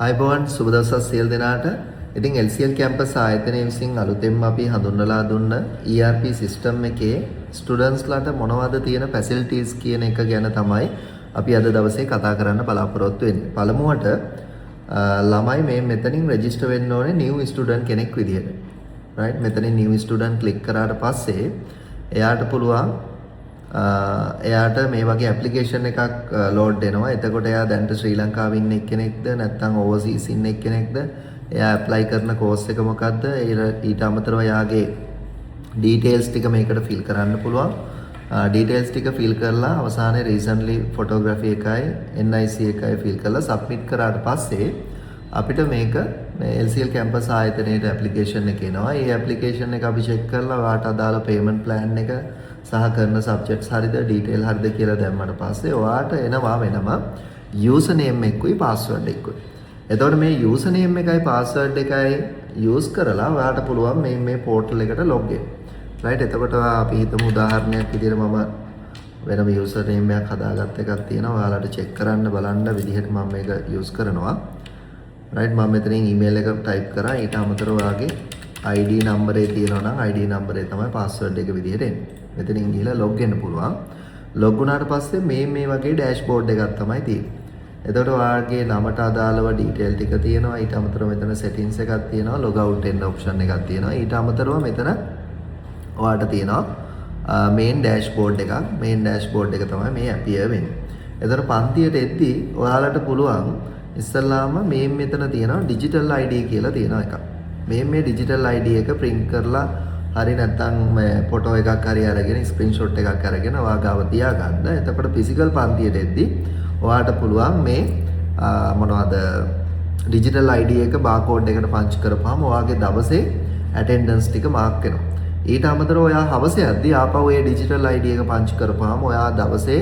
ආයුබෝවන් සුබ දවසක් සියලු දෙනාට. ඉතින් LCL කැම්පස් ආයතනය විසින් අලුතෙන්ම අපි හඳුන්වලා දුන්න ERP සිස්ටම් එකේ ස්ටුඩන්ට්ස්ලාට මොනවද තියෙන ෆැසිලිටිස් කියන එක ගැන තමයි අපි අද දවසේ කතා කරන්න බලාපොරොත්තු වෙන්නේ. පළමුවට ළමයි මේ මෙතනින් රෙජිස්ටර් වෙන්න ඕනේ new student කෙනෙක් විදිහට. right මෙතනින් new student ක්ලික් කරාට පස්සේ එයාට පුළුවන් එයාට මේ වගේ ඇප්ලිකේෂන් එකක් ලෝඩ් වෙනවා. එතකොට එයා දැන්ට ශ්‍රී ලංකාවේ ඉන්න එක්කෙනෙක්ද නැත්නම් ඕවර්සීස් ඉන්න එක්කෙනෙක්ද, එයා ඇප්ලයි කරන කෝස් එක මොකද්ද, ඊට අමතරව එයාගේ ඩීටේල්ස් ටික මේකට ෆිල් කරන්න පුළුවන්. ඩීටේල්ස් ටික ෆිල් කරලා අවසානයේ රීසන්ට්ලි ෆොටෝග්‍රැෆි එකයි NIC එකයි ෆිල් කරලා සබ්මිට් කරාට පස්සේ අපිට මේක මේ LCL කැම්පස් ආයතනයේට ඇප්ලිකේෂන් එක එනවා. මේ ඇප්ලිකේෂන් එක අපි චෙක් කරලා ඔයාට අදාළ පේමන්ට් ප්ලෑන් එක සහ කරන සබ්ජෙක්ට්ස් හරිද ඩීටේල් හරිද කියලා දැම්මට පස්සේ ඔයාට එනවා වෙනම යූසර් නේම් එකකුයි පාස්වර්ඩ් එකකුයි. එතකොට මේ යූසර් නේම් එකයි පාස්වර්ඩ් එකයි යූස් කරලා ඔයාට පුළුවන් මේ පෝර්ටල් එකට ලොග් වෙන්න. රයිට් එතකොට අපි හිතමු උදාහරණයක් විදිහට මම වෙනම යූසර් නේම් එකක් හදාගත්ත එකක් තියෙනවා. ඔයාලට චෙක් කරන්න බලන්න විදිහට මම මේක යූස් කරනවා. රයිට් මම මෙතනින් ඊමේල් එක ටයිප් කරා. ඊට අමතරව ඔයාගේ ID නම්බරේ තියෙනවා නම් ID නම්බරේ තමයි පාස්වර්ඩ් එක විදිහට එන්නේ. මෙතනින් ගිහලා ලොග් වෙන්න පුළුවන්. ලොග් වුණාට පස්සේ මේ වගේ ඩෑෂ්බෝඩ් එකක් තමයි තියෙන්නේ. එතකොට ඔයාගේ නමට අදාළව ඩීටේල් ටික තියෙනවා. ඊට අමතරව මෙතන සෙටින්ග්ස් එකක් තියෙනවා. ලොග් අවුට් වෙන්න ඔප්ෂන් එකක් තියෙනවා. ඊට අමතරව මෙතන ඔයාට තියෙනවා මේන් ඩෑෂ්බෝඩ් එකක්. මේන් ඩෑෂ්බෝඩ් එක තමයි මේ අපියර් වෙන්නේ. එතකොට පන්තියට එද්දී ඔයාලට පුළුවන් ඉස්සල්ලාම මෙතන තියෙනවා ඩිජිටල් ID කියලා තියෙනවා එකක්. මේ ඩිජිටල් ID එක print කරලා හරි නැත්නම් මේ ෆොටෝ එකක් හරි අරගෙන ස්ක්‍රීන්ෂොට් එකක් අරගෙන ඔයා ගාව තියාගන්න. එතකොට ෆිසිකල් පන්තියට එද්දී ඔයාට පුළුවන් මේ මොනවද ඩිජිටල් ID එක බාකෝඩ් එකට පංච් කරපුවාම ඔයාගේ දවසේ ඇටෙන්ඩන්ස් ටික මාක් වෙනවා. ඊට අමතරව ඔයා හවසේ යද්දී ආපහු ඒ ඩිජිටල් ID එක පංච් කරපුවාම ඔයා දවසේ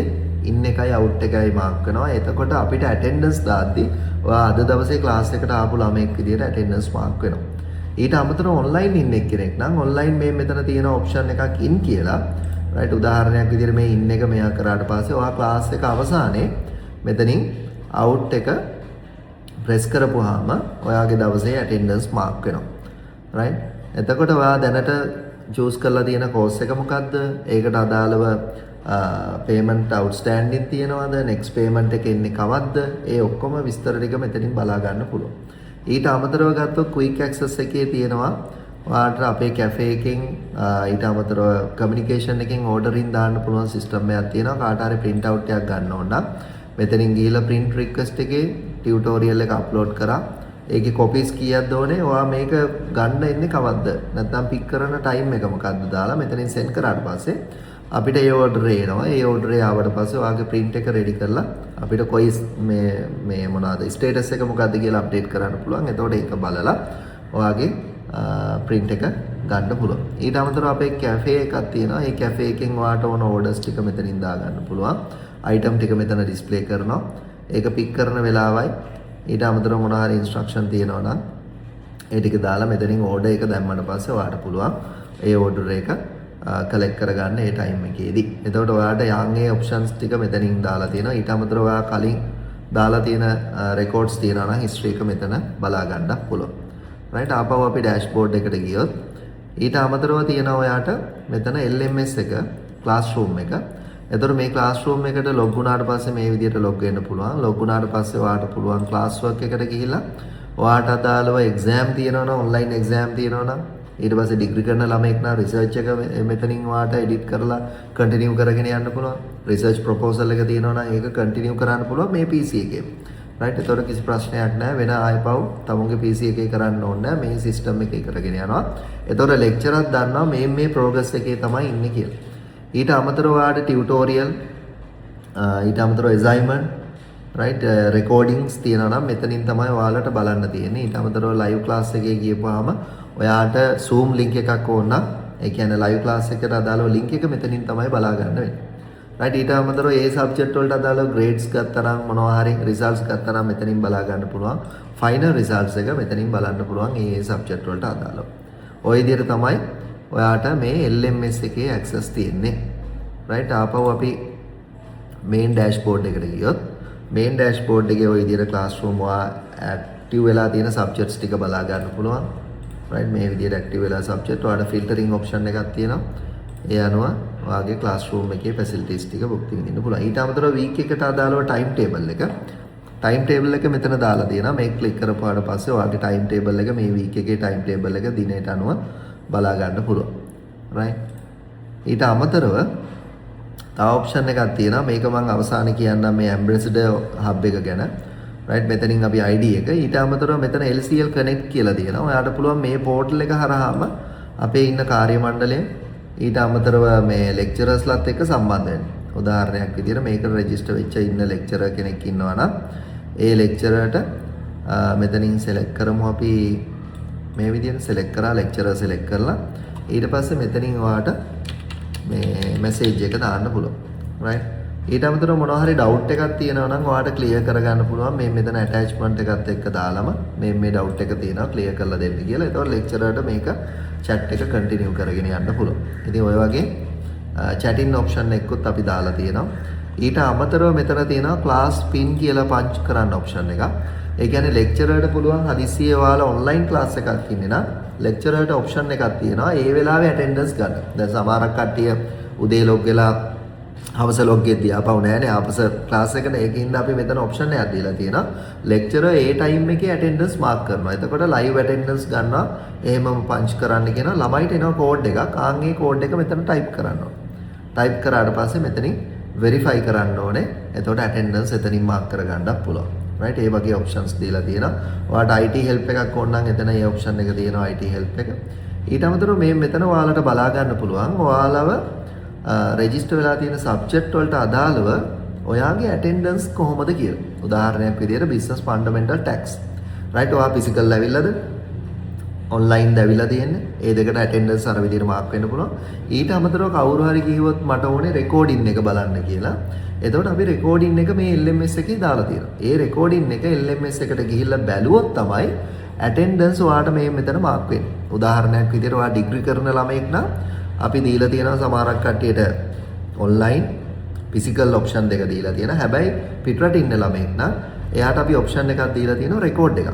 ඉන් එකයි අවුට් එකයි මාක් වෙනවා. එතකොට අපිට ඇටෙන්ඩන්ස් දාද්දී ඔයා අද දවසේ ක්ලාස් එකට ආපු ළමෙක් විදියට ඇටෙන්ඩන්ස් මාක් වෙනවා. ඊට අමතරව ඔන්ලයින් ඉන්න කෙනෙක් නම් ඔන්ලයින් මෙතන තියෙන ඔප්ෂන් එකක් ඉන් කියලා. රයිට් උදාහරණයක් විදියට මේ ඉන් එක මෙයා කරාට පස්සේ ඔයා ක්ලාස් එක අවසානයේ මෙතනින් අවුට් එක ප්‍රෙස් කරපුවාම ඔයාගේ දවසේ ඇටෙන්ඩන්ස් මාක් වෙනවා. රයිට් එතකොට ඔයා දැනට චූස් කරලා තියෙන කෝස් එක මොකද්ද? ඒකට අදාළව පේමන්ට් අවුට්ස්ටෑන්ඩින් තියෙනවද? නෙක්ස්ට් පේමන්ට් එක එන්නේ කවද්ද? ඒ ඔක්කොම විස්තර ටික මෙතනින් බලා ගන්න පුළුවන්. ඊට අමතරව ගත්තොත් ක්වික් ඇක්සස් එකේ තියෙනවා ඔයාලට අපේ කැෆේ එකෙන් ඊට අමතරව කමියුනිකේෂන් එකෙන් ඕඩරින් දාන්න පුළුවන් සිස්ටම් එකක් තියෙනවා. කාට හරි print out එකක් ගන්න ඕන නම් මෙතනින් ගිහිල්ලා print request එකේ ටියුටෝරියල් එක අප්ලෝඩ් කරා. ඒකේ කොපීස් කීයක්ද ඕනේ? ඔයා මේක ගන්න එන්නේ කවද්ද? නැත්නම් පික් කරන ටයිම් එක මොකද්ද දාලා මෙතනින් සෙන්ඩ් කරාට පස්සේ අපිට ඒ ඕඩරේ එනවා. ඒ ඕඩරේ ආවට පස්සේ ඔයාගේ print එක රෙඩි කරලා අපිට කොයි මේ මොනවාද ස්ටේටස් එක මොකද්ද කියලා අප්ඩේට් කරන්න පුළුවන්. එතකොට ඒක බලලා ඔයාගේ print එක ගන්න පුළුවන්. ඊට අමතරව අපේ කැෆේ එකක් තියෙනවා. ඒ කැෆේ එකෙන් ඔයාට ඕන ඕඩර්ස් ටික මෙතනින් දා ගන්න පුළුවන්. අයිටම් ටික මෙතන ඩිස්ප්ලේ කරනවා. ඒක පික් කරන වෙලාවයි ඊට අමතරව මොනවා හරි ඉන්ස්ට්‍රක්ෂන් තියෙනවා නම් ඒ ටික දාලා මෙතනින් ඕඩර් එක දැම්මම පස්සේ ඔයාට පුළුවන් ඒ ඕඩර් එක කලෙක්ට් කරගන්න ඒ ටයිම් එකේදී. එතකොට ඔයාට යන්නේ ඔප්ෂන්ස් ටික මෙතනින් දාලා තියෙනවා. ඊට අමතරව ඔයා කලින් දාලා තියෙන රෙකෝඩ්ස් තියෙනවා නම් හිස්ටරි එක මෙතන බලා ගන්න පුළුවන්. රයිට් ආපහු අපි ඩෑෂ්බෝඩ් එකට ගියොත් ඊට අමතරව තියෙනවා ඔයාට මෙතන LMS එක ක්ලාස්රූම් එක. එතකොට මේ ක්ලාස්රූම් එකට ලොග් වුණාට පස්සේ මේ විදිහට ලොග් වෙන්න පුළුවන්. ලොග් වුණාට පස්සේ ඔයාට පුළුවන් ක්ලාස් වර්ක් එකට ගිහිල්ලා ඔයාට අදාළව එක්සෑම් තියෙනවා නම් ඔන්ලයින් එක්සෑම් තියෙනවා නම් ඊට පස්සේ ඩිග්‍රී කරන ළමෙක් නම් රිසර්ච් එක මෙතනින් ඔයාට එඩිට් කරලා කන්ටිනියු කරගෙන යන්න පුළුවන්. රිසර්ච් ප්‍රොපෝසල් එක තියෙනවා නම් ඒක කන්ටිනියු කරන්න පුළුවන් මේ PC එකේ. රයිට් එතකොට කිසි ප්‍රශ්නයක් නැහැ. වෙන ආයපව් තමුන්ගේ PC එකේ කරන්න ඕනේ නැහැ. මේ සිස්ටම් එකේ කරගෙන යනවා. එතකොට ලෙක්චරක් දන්නවා මේ ප්‍රෝග්‍රස් එකේ තමයි ඉන්නේ කියලා. ඊට අමතරව ඔයාට ටියුටෝරියල් ඊට අමතරව assignment right recordings තියෙනවා නම් මෙතනින් තමයි ඔයාලට බලන්න තියෙන්නේ. ඊට අමතරව live class එකේ ගියපුවාම ඔයාට Zoom link එකක් ඕන නම් ඒ කියන්නේ live class එකට අදාළව link එක මෙතනින් තමයි බලා ගන්න වෙන්නේ. right ඊට අමතරව ඒ subject වලට අදාළව grades ගත්තා නම් මොනවා හරි results ගත්තා නම් මෙතනින් බලා ගන්න පුළුවන්. final results එක මෙතනින් බලන්න පුළුවන් ඒ subject වලට අදාළව. ওই විදිහට තමයි ඔයාට මේ LMS එකේ access තියෙන්නේ. right ආපහු අපි main dashboard එකට ගියොත් main dashboard එකේ ওই විදිහට classroom ඇක්ටිව් වෙලා තියෙන සබ්ජෙක්ට්ස් ටික බලා ගන්න පුළුවන්. right මේ විදිහට ඇක්ටිව් වෙලා සබ්ජෙක්ට් ඔයාලට ෆිල්ටරින් ඔප්ෂන් එකක් තියෙනවා. ඒ අනුව ඔයාගේ ක්ලාස්රූම් එකේ ෆැසිලිටිස් ටික භුක්ති විඳින්න පුළුවන්. ඊට අමතරව වීක් එකට අදාළව ටයිම් ටේබල් එක මෙතන දාලා තියෙනවා. මේක ක්ලික් කරපුවාට පස්සේ ඔයාගේ ටයිම් ටේබල් එක මේ වීක් එකේ ටයිම් ටේබල් එක දිනයට අනුව බලා ගන්න පුළුවන්. right ඊට අමතරව තව ඔප්ෂන් එකක් තියෙනවා. මේක මම අවසානයේ කියන්නම් මේ ඇම්බැසඩර් හබ් එක ගැන. right මෙතනින් අපි ID එක ඊට අමතරව මෙතන LCL connect කියලා තියෙනවා. ඔයාලට පුළුවන් මේ පෝර්ටල් එක හරහාම අපේ ඉන්න කාර්ය මණ්ඩලය ඊට අමතරව මේ ලෙක්චරර්ස්ලාත් එක්ක සම්බන්ධ වෙන්න. උදාහරණයක් විදිහට මේකට රෙජිස්ටර් වෙච්ච ඉන්න ලෙක්චරර් කෙනෙක් ඉන්නවා නම් ඒ ලෙක්චරර්ට මෙතනින් select කරමු අපි මේ විදිහට select කරා ලෙක්චරර් select කරලා ඊට පස්සේ මෙතනින් ඔයාට මේ message එක දාන්න පුළුවන්. right ඊට අමතරව මොනවා හරි doubt එකක් තියෙනවා නම් ඔයාට clear කරගන්න පුළුවන්. මේ මෙතන attachment එකත් එක්ක දාලම මේ doubt එක තියෙනවා clear කරලා දෙන්න කියලා. ඒතකොට lecturerට මේක chat එක continue කරගෙන යන්න පුළුවන්. ඉතින් ඔය වගේ chatting option එකකුත් අපි දාලා තියෙනවා. ඊට අමතරව මෙතන තියෙනවා class pin කියලා punch කරන්න option එකක්. ඒ කියන්නේ lecturerට පුළුවන් හදිස්සියේ ඔයාලා online class එකක් ඉන්නේ නම් lecturerට option එකක් තියෙනවා. ඒ වෙලාවේ attendance ගන්න. දැන් සමහරක් කට්ටිය උදේ log වෙලා හවස log ගෙද්දී ආපහු නෑනේ ආපස class එකට ඒකින්ද අපි මෙතන option එකක් දීලා තියෙනවා. lecturer ඒ time එකේ attendance mark කරනවා. එතකොට live attendance ගන්නවා. එහෙමම punch කරන්න කියනවා. ළමයිට එනවා code එකක්. ආන් ඒ code එක මෙතන type කරන්න ඕනේ. type කරාට පස්සේ මෙතනින් verify කරන්න ඕනේ. එතකොට attendance එතනින් mark කරගන්නත් පුළුවන්. right ඒ වගේ options දීලා තියෙනවා. ඔයාලට IT help එකක් ඕන නම් එතන ඒ option එක තියෙනවා IT help එක. ඊට අමතරව මේ මෙතන ඔයාලට බලා ගන්න පුළුවන්. ඔයාලව රෙජිස්ටර් වෙලා තියෙන සබ්ජෙක්ට් වලට අදාළව ඔයාගේ attendance කොහොමද කියලා. උදාහරණයක් විදිහට business fundamental tax. right ඔයා physical ඇවිල්ලාද? online ඇවිල්ලා තියෙන්නේ. ඒ දෙකට attendance අර විදිහට mark වෙන්න පුළුවන්. ඊට අමතරව කවුරු හරි කිව්වොත් මට ඕනේ recording එක බලන්න කියලා. එතකොට අපි recording එක මේ LMS එකේ දාලා තියෙනවා. ඒ recording එක LMS එකට ගිහිල්ලා බැලුවොත් තමයි attendance ඔයාට මේ මෙතන mark වෙන්නේ. උදාහරණයක් විදිහට ඔයා degree කරන ළමයෙක් නම් අපි දීලා තියෙනවා සමහරක් කට්ටියට online physical option දෙක දීලා තියෙනවා. හැබැයි පිටරට ඉන්න ළමයෙක් නම් එයාට අපි option එකක් දීලා තියෙනවා record එකක්.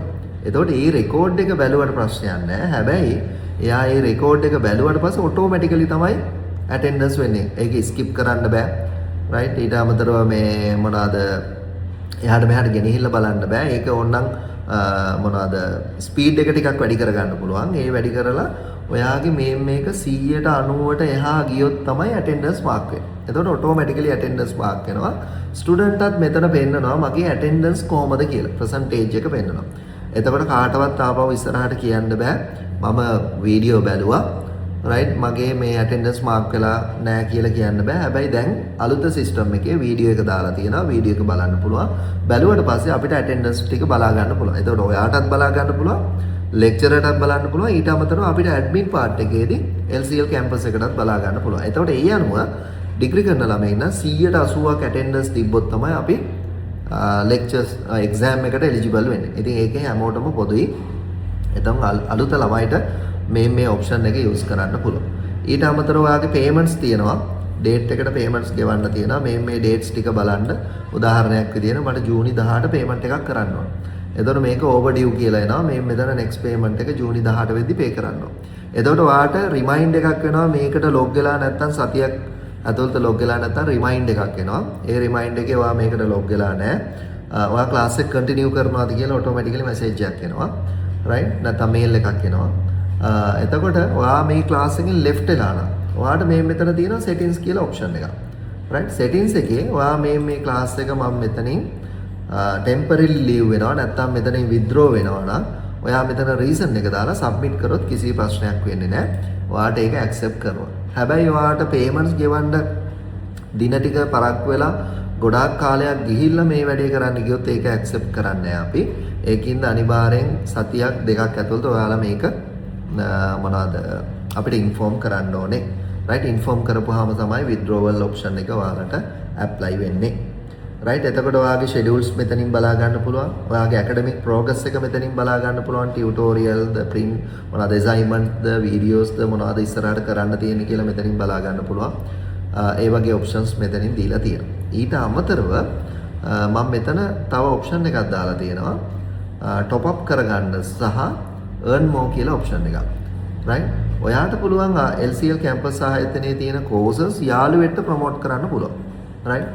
එතකොට මේ record එක බැලුවට ප්‍රශ්නයක් නැහැ. හැබැයි එයා මේ record එක බැලුවට පස්සේ automatically තමයි attendance වෙන්නේ. ඒක skip කරන්න බෑ. right ඊට අමතරව මේ මොනවාද එයාට මෙහාට ගෙනහිල්ලා බලන්න බෑ. ඒක ඕනනම් මොනවාද ස්පීඩ් එක ටිකක් වැඩි කරගන්න පුළුවන්. ඒ වැඩි කරලා ඔයාගේ මේක 100ට 90ට එහා ගියොත් තමයි attendance mark වෙන්නේ. එතකොට automatically attendance mark වෙනවා. ස්ටුඩන්ට්ටත් මෙතන පෙන්නනවා මගේ attendance කොහමද කියලා. percentage එක පෙන්නනවා. එතකොට කාටවත් ආපහු ඉස්සරහට කියන්න බෑ මම වීඩියෝ බැලුවා. right මගේ මේ attendance mark වෙලා නැහැ කියලා කියන්න බෑ. හැබැයි දැන් අලුත system එකේ වීඩියෝ එක දාලා තියෙනවා. වීඩියෝ එක බලන්න පුළුවන්. බැලුවට පස්සේ අපිට attendance ටික බලා ගන්න පුළුවන්. එතකොට ඔයාටත් බලා ගන්න පුළුවන්. lecturerටත් බලන්න පුළුවන්. ඊට අමතරව අපිට admin part එකේදී LCL campus එකටත් බලා ගන්න පුළුවන්. එතකොට ඒ අනුව ඩිග්‍රී කරන ළමයි නම් 180ක් attendance තිබ්බොත් තමයි අපි lectures exam එකට eligible වෙන්නේ. ඉතින් ඒකේ හැමෝටම පොදුයි. එතකොට අලුත ළමයිට මේ option එක use කරන්න පුළුවන්. ඊට අමතරව ඔයාගේ payments තියෙනවා. date එකට payments ගෙවන්න තියෙනවා. මේ dates ටික බලන්න. උදාහරණයක් විදිහට මට ජූනි 18 payment එකක් කරන්න ඕන. එතකොට මේක overdue කියලා එනවා. මේ මෙතන next payment එක ජූනි 18 වෙද්දි pay කරන්න ඕන. එතකොට ඔයාට remind එකක් වෙනවා මේකට log වෙලා නැත්නම් සතියක් ඇතුළත log වෙලා නැත්නම් remind එකක් එනවා. ඒ remind එකේ ඔයා මේකට log වෙලා නැහැ. ඔයා class එක continue කරනවාද කියලා automatically message එකක් එනවා. right නැත්නම් mail එකක් එනවා. එතකොට ඔයා මේ class එකෙන් left වෙලා නම් ඔයාට මේ මෙතන තියෙනවා settings කියලා option එකක්. right settings එකේ ඔයා මේ class එක මම මෙතනින් temporarily leave වෙනවා නැත්නම් මෙතනින් withdraw වෙනවා නම් ඔයා මෙතන reason එක දාලා submit කරොත් කිසි ප්‍රශ්නයක් වෙන්නේ නැහැ. ඔයාට ඒක accept කරනවා. හැබැයි ඔයාට payments ගෙවන්න දින ටික පරක් වෙලා ගොඩාක් කාලයක් ගිහිල්ලා මේ වැඩේ කරන්න ගියොත් ඒක accept කරන්නේ නැහැ අපි. ඒකින්ද අනිවාර්යෙන් සතියක් දෙකක් ඇතුළත ඔයාලා මේක මොනවාද අපිට inform කරන්න ඕනේ. right inform කරපුවාම තමයි withdrawal option එක ඔයාලට apply වෙන්නේ. right එතකොට ඔයාගේ schedules මෙතනින් බලා ගන්න පුළුවන්. ඔයාගේ academic progress එක මෙතනින් බලා ගන්න පුළුවන්. tutorial ද print මොනවාද assignment ද videos ද මොනවාද ඉස්සරහට කරන්න තියෙන්නේ කියලා මෙතනින් බලා ගන්න පුළුවන්. ඒ වගේ options මෙතනින් දීලා තියෙනවා. ඊට අමතරව මම මෙතන තව option එකක් දාලා තියෙනවා. top up කරගන්න සහ earn more කියලා option එකක්. right? ඔයාට පුළුවන් LCL campus ආයතනයේ තියෙන courses යාළුවෙක්ට promote කරන්න පුළුවන්. right?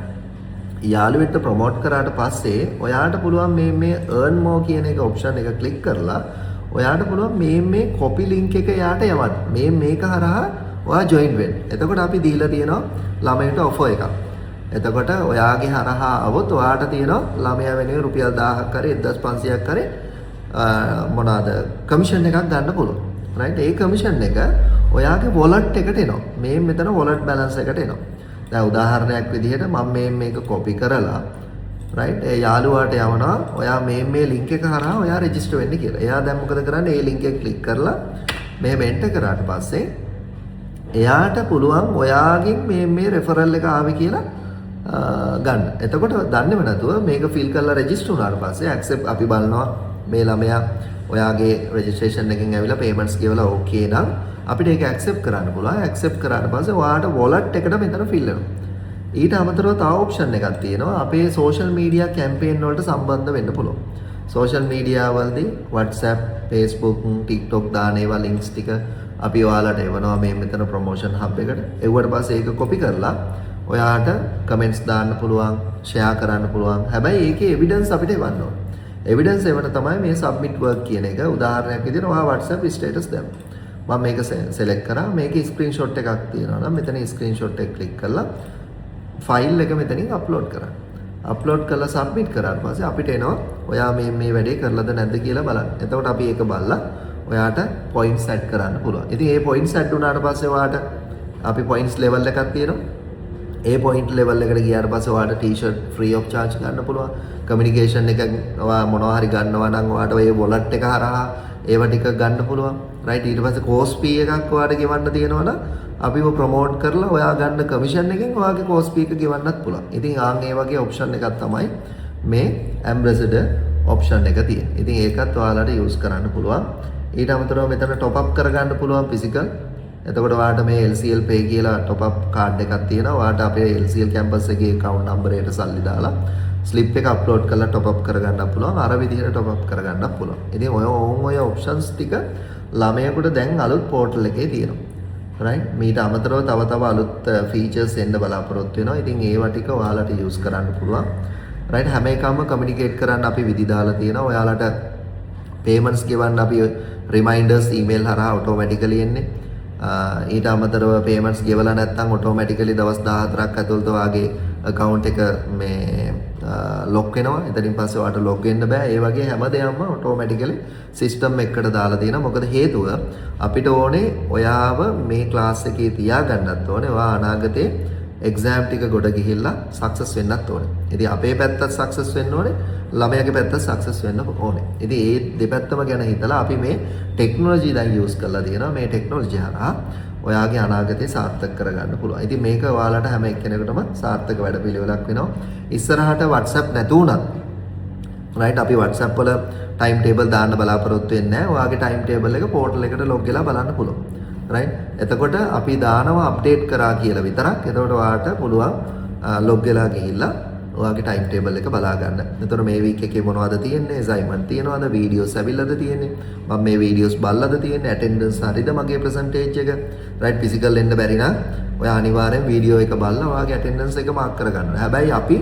යාළුවෙක්ට promote කරාට පස්සේ ඔයාට පුළුවන් මේ earn more කියන එක option එක click කරලා ඔයාට පුළුවන් මේ copy link එක යාට යවන්න. මේක හරහා ඔයා join වෙන්න. එතකොට අපි දීලා තියෙනවා ළමයට offer එකක්. එතකොට ඔයාගේ හරහා આવොත් ඔයාට තියෙනවා ළමයා වෙනුවෙන් රුපියල් 1000ක් කරේ 1500ක් කරේ මොනවාද කමිෂන් එකක් ගන්න පුළුවන්. right? ඒ කමිෂන් එක ඔයාගේ wallet එකට එනවා. මෙතන wallet balance එකට එනවා. දැන් උදාහරණයක් විදිහට මම මේක copy කරලා right? ඒ යාළුවාට යවනවා ඔයා මේ link එක හරහා ඔයා register වෙන්න කියලා. එයා දැන් මොකද කරන්නේ? ඒ link එක click කරලා මෙහෙම enter කරාට පස්සේ එයාට පුළුවන් ඔයාගෙන් මේ referral එක ආවේ කියලා ගන්න. එතකොට දන්නේම නැතුව මේක fill කරලා register වුණාට පස්සේ accept අපි බලනවා මේ ළමයා ඔයාගේ registration එකෙන් ඇවිල්ලා payments ගෙවලා okay නම් අපිට ඒක accept කරන්න පුළුවන්. accept කරාට පස්සේ ඔයාට wallet එකට මෙතන fill වෙනවා. ඊට අමතරව තව option එකක් තියෙනවා. අපේ social media campaign වලට සම්බන්ධ වෙන්න පුළුවන්. social media වලදී WhatsApp, Facebook, TikTok දාන ඒවා links ටික අපි ඔයාලට එවනවා මෙතන promotion hub එකට. එවුවට පස්සේ ඒක copy කරලා ඔයාට comments දාන්න පුළුවන්, share කරන්න පුළුවන්. හැබැයි ඒකේ evidence අපිට එවන්න ඕන. evidence එවන තමයි මේ submit work කියන එක. උදාහරණයක් විදිහට ඔයා WhatsApp status දැම්මා. මම මේක select කරා. මේකේ screenshot එකක් තියෙනවා නම් මෙතන screenshot එක click කරලා file එක මෙතනින් upload කරන්න. upload කරලා submit කරාට පස්සේ අපිට එනවා ඔයා මේ වැඩේ කරලාද නැද්ද කියලා බලන්න. එතකොට අපි ඒක බලලා ඔයාට points add කරන්න පුළුවන්. ඉතින් මේ points add වුණාට පස්සේ ඔයාට අපි points level එකක් තියෙනවා. ඒ point level එකට ගියාට පස්සේ ඔයාට t-shirt free of charge ගන්න පුළුවන්. communication එක ඔයා මොනවා හරි ගන්නවා නම් ඔයාට ඔය wallet එක හරහා ඒව ටික ගන්න පුළුවන්. right? ඊට පස්සේ course fee එකක් ඔයාට ගෙවන්න තියෙනවා නම් අපිව ප්‍රොමෝට් කරලා ඔයා ගන්න කමිෂන් එකෙන් ඔයාගේ course fee එක ගෙවන්නත් පුළුවන්. ඉතින් ඒ වගේ option එකක් තමයි මේ ambassador option එක තියෙන්නේ. ඉතින් ඒකත් ඔයාලට use කරන්න පුළුවන්. ඊට අමතරව මෙතන top up කරගන්න පුළුවන් physical. එතකොට ඔයාට මේ LCL Pay කියලා top up card එකක් තියෙනවා. ඔයාට අපේ LCL campus එකේ account number එකට සල්ලි දාලා slip එක upload කරලා top up කරගන්න පුළුවන්. අර විදිහට top up කරගන්න පුළුවන්. ඉතින් ඔය options ටික ළමයෙකුට දැන් අලුත් portal එකේ තියෙනවා. right? මීට අමතරව තව අලුත් features එන්න බලාපොරොත්තු වෙනවා. ඉතින් ඒවා ටික ඔයාලට use කරන්න පුළුවන්. right? හැම එකම communicate කරන්න අපි විදි දාලා තියෙනවා. ඔයාලට payments ගෙවන්න අපි reminders email හරහා automatically එන්නේ. ඊට අමතරව payments ගෙවලා නැත්නම් automatically දවස් 14ක් ඇතුළත ඔයාගේ account එක මේ lock වෙනවා. එතනින් පස්සේ ඔයාලට log වෙන්න බෑ. ඒ වගේ හැම දෙයක්ම automatically system එකකට දාලා තියෙනවා. මොකද හේතුව අපිට ඕනේ ඔයාව මේ class එකේ තියාගන්නත් ඕනේ. ඔයා අනාගතේ exam ටික ගොඩ ගිහිල්ලා success වෙන්නත් ඕනේ. ඉතින් අපේ පැත්තත් success වෙන්න ඕනේ. ළමයාගේ පැත්තත් success වෙන්න ඕනේ. ඉතින් මේ දෙපැත්තම ගැන හිතලා අපි මේ technology දැන් use කරලා තියෙනවා. මේ technology හරහා ඔයාගේ අනාගතේ සාර්ථක කරගන්න පුළුවන්. ඉතින් මේක ඔයාලට හැම එක්කෙනෙකුටම සාර්ථක වැඩපිළිවෙලක් වෙනවා. ඉස්සරහට WhatsApp නැතුණත් right අපි WhatsApp වල time table දාන්න බලාපොරොත්තු වෙන්නේ නැහැ. ඔයාගේ time table එක portal එකට log වෙලා බලන්න පුළුවන්. right? එතකොට අපි දානවා update කරා කියලා විතරක්. එතකොට ඔයාට පුළුවන් log වෙලා ගිහිල්ලා ඔයාගේ time table එක බලා ගන්න. එතකොට මේ week එකේ මොනවද තියෙන්නේ? assignment තියනවද? videos ඇවිල්ලාද තියෙන්නේ? මම මේ videos බලලාද තියෙන්නේ? attendance හරිද මගේ percentage එක? right? physical එන්න බැරි නම් ඔයා අනිවාර්යෙන් video එක බලලා ඔයාගේ attendance එක mark කරගන්න. හැබැයි අපි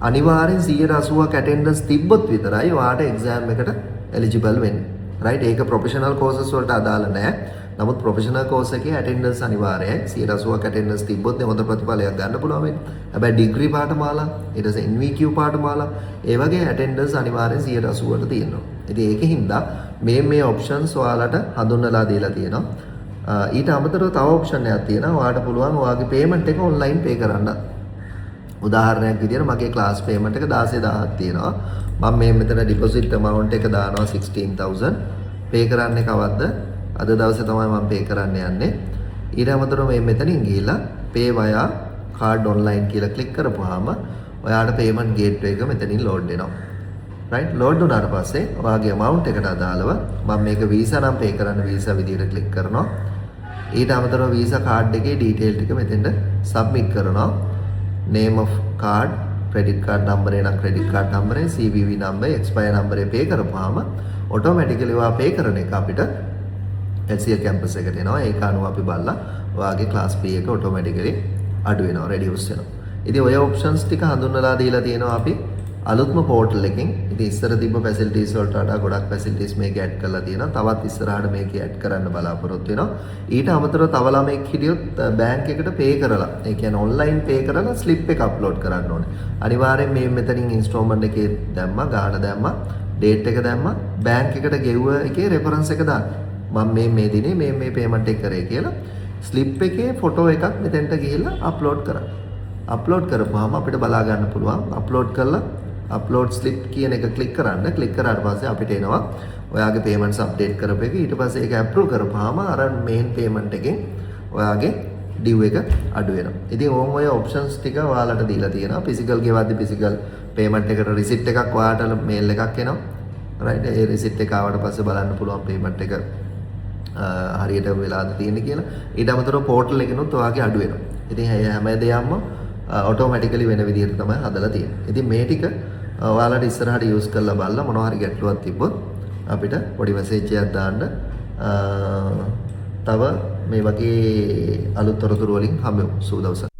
අනිවාර්යෙන් 180ක් attendance තිබ්බොත් විතරයි ඔයාට exam එකට eligible වෙන්නේ. right? ඒක professional courses වලට අදාළ නැහැ. නමුත් ප්‍රොෆෙෂනල් කෝස් එකේ attendance අනිවාර්යයි. 180ක් attendance තිබ්බොත් හොඳ ප්‍රතිඵලයක් ගන්න පුළුවන් වෙන්නේ. හැබැයි ඩිග්‍රී පාඨමාලා, ඊට පස්සේ NVQ පාඨමාලා, ඒ වගේ attendance අනිවාර්යෙන් 180ට තියෙනවා. ඉතින් ඒකෙන් මේ options ඔයාලට හඳුන්වලා දීලා තියෙනවා. ඊට අමතරව තව option එකක් තියෙනවා. ඔයාලට පුළුවන් ඔයාගේ payment එක online pay කරන්න. උදාහරණයක් විදියට මගේ class payment එක 16000ක් තියෙනවා. මම මෙතන deposit amount එක දානවා 16000. pay කරන්නේ කවද්ද? අද දවසේ තමයි මම pay කරන්න යන්නේ. ඊට අමතරව මෙතනින් ගිහිල්ලා pay via card online කියලා click කරපුවාම ඔයාට payment gateway එක මෙතනින් load වෙනවා. right? load වුණාට පස්සේ ඔයාගේ amount එකට අදාළව මම මේක visa නම් pay කරන්න visa විදියට click කරනවා. ඊට අමතරව visa card එකේ detail ටික මෙතෙන්ට submit කරනවා. name of card, credit card නම්බරේ නම් ක්‍රෙඩිට් කාඩ් නම්බරේ, CVV නම්බරේ, එක්ස්පයර් නම්බරේ පේ කරපුවාම ඔටෝමැටිකලි ඔයා පේ කරන එක අපිට LCL කැම්පස් එකට එනවා. ඒක අනුව අපි බලලා ඔයාගේ ක්ලාස් fee එක ඔටෝමැටිකලි අඩු වෙනවා, රෙඩියුස් වෙනවා. ඉතින් ඔය ඔප්ෂන්ස් ටික හඳුන්වලා දීලා තියෙනවා අපි අලුත්ම පෝර්ටල් එකෙන්. ඉතින් ඉස්සර තිබ්බ ෆැසිලිටිස් වලට වඩා ගොඩක් ෆැසිලිටිස් මේක ඇඩ් කරලා තියෙනවා. තවත් ඉස්සරහට මේක ඇඩ් කරන්න බලාපොරොත්තු වෙනවා. ඊට අමතරව තව ළමෙක් හිටියොත් බැංක් එකට පේ කරලා, ඒ කියන්නේ ඔන්ලයින් පේ කරලා ස්ලිප් එක අප්ලෝඩ් කරන්න ඕනේ. අනිවාර්යෙන් මේ මෙතනින් ඉන්ස්ටෝල්මන්ට් එකේ දැම්මා, ගාණ දැම්මා, ඩේට් එක දැම්මා, බැංක් එකට ගෙව්ව එකේ රෙෆරන්ස් එක දාන්න. මම මේ දිනේ මේ පේමන්ට් එක කරේ කියලා ස්ලිප් එකේ ෆොටෝ එකක් මෙතෙන්ට ගිහිල්ලා අප්ලෝඩ් කරන්න. අප්ලෝඩ් කරපුවාම අපිට බලා ගන්න පුළුවන්. අප්ලෝඩ් කරලා අප්ලෝඩ් ස්ලිප් කියන එක ක්ලික් කරන්න. ක්ලික් කරාට පස්සේ අපිට එනවා ඔයාගේ පේමන්ට්ස් අප්ඩේට් කරපු එක. ඊට පස්සේ ඒක අප්‍රූව් කරපුවාම අර මේන් පේමන්ට් එකෙන් ඔයාගේ ඩිව් එක අඩු වෙනවා. ඉතින් ඔය ඔප්ෂන්ස් ටික ඔයාලට දීලා තියෙනවා. ෆිසිකල් ගෙවද්දි ෆිසිකල් පේමන්ට් එකට රිසිට් එකක් ඔයාලට මේල් එකක් එනවා. රයිට්. ඒ රිසිට් එක ආවට පස්සේ බලන්න පුළුවන් පේමන්ට් එක හරියට වෙලාද තියෙන්නේ කියලා. ඊට අමතරව පෝර්ටල් එකනොත් ඔයාගේ අඩු වෙනවා. ඉතින් හැම දෙයක්ම ඔටෝමැටිකලි වෙන විදිහට තමයි හදලා තියෙන්නේ. ඉතින් මේ ටික ඔයාලට ඉස්සරහට යූස් කරලා බලලා මොනවා හරි ගැටලුවක් තිබ්බොත් අපිට පොඩි මැසේජ් එකක් දාන්න. තව මේ වගේ අලුත් තොරතුරු වලින් හම්බෙමු. සුබ දවසක්.